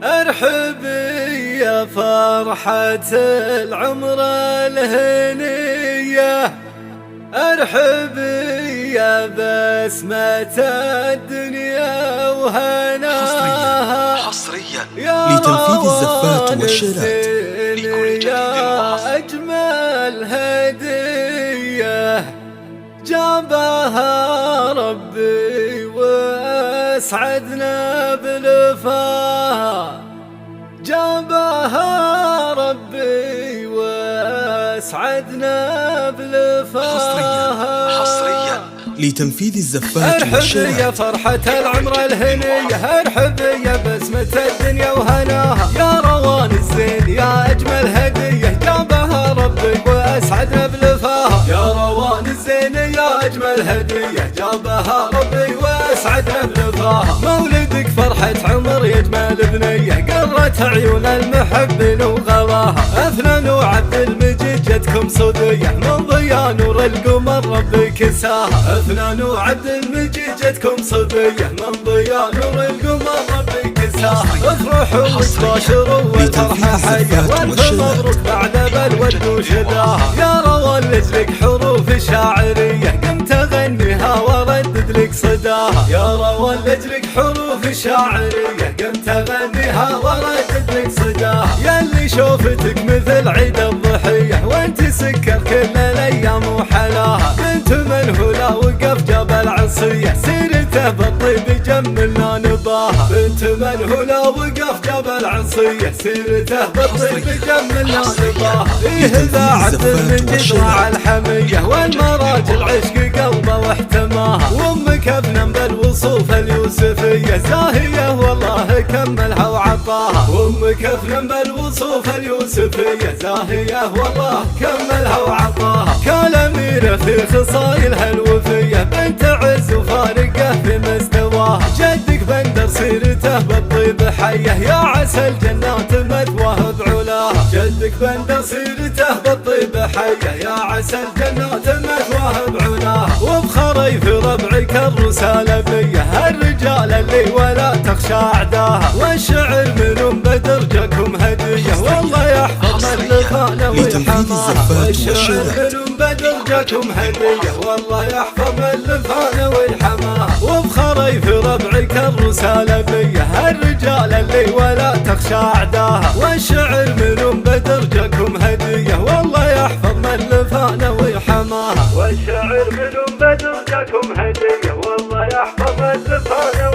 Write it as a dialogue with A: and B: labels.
A: ارحبي يا فرحة العمر الهنية، ارحبي يا بسمة الدنيا وهناها.
B: حصريا
C: لتنفيذ الزفات والشيلات
B: لكل جديد وحصري.
A: أجمل هدية جابها ربي واسعدنا بلفاها، جابها ربي واسعدنا بلفاها.
B: حصريا
C: لتنفيذ الزفات
A: ارحبي
C: والشيلات.
A: يا فرحة العمر الهنية، ارحبي يا بسمة الدنيا وهناها، يا روان الزين يا أجمل هدية جابها ربي واسعدنا بلفاها. يا روان الزين يا أجمل هدية جابها ربي واسعدنا بلفاها. مولدك فرحة عمر يجمل بنية، قرت عيون المحبين وغلاها. أفنان وعبد المجيد جتكم صدية، من ضيا نور القمر ربي كساها. أفنان وعبد المجيد جتكم صدية، من ضيا نور القمر ربي كساها. افرحوا وتباشروا والفرحة حية، والف مبروك بعد بالود وشداها. يا روان لجلك حروف شاعرية، قمت اغنيها واردد لك صداها. يا روان لجلك حروف شاعرية، قمت اغنيها واردد لك صداها. ياللي شوفتك مثل عيد الضحية، وانت سكر كل الايام وحلاها. بنت منهولة وقف جبل عصية، سيرته بالطيب جملنا نباها. بنت منهولة وقف جبل عصية، سيرته بالطيب جملنا نباها. فيه ذاعت من جذع الحمية، والمراجل عشق قلبه واحتماها. وامك ابنم بالوصوف اليوسفية، زاهية والله كملها وعطاها. وامك ابنم بالوصوف اليوسفية، زاهية والله كملها وعطاها. كالأميرة في خصايلها الوفية، بنت عز وفارقة في مستواها. جدك بندر سيرته بالطيب حيه، يا عسى الجنات مثواه بعلاها. جدك بندر سيرته بالطيب حيه، يا عسى الجنات مثواه بعلاها. وبخري في ربعك الرسالة بيه، الرجال اللي ولا تخشى اعداها. والشعر من بدر جاكم هدية، والله يحفظ من لفانا ويحماها. والشعر من بدر جاكم هدية، والله يحفظ من لفانا ويحماها. وبخري في ربعك الرسالة بيه، الرجال اللي ولا تخشى اعداها. والشعر من بدر جاكم هدية، والله يحفظ من لفانا ويحماها. والشعر من بدر جاكم هدية، والله يحفظ من لفانا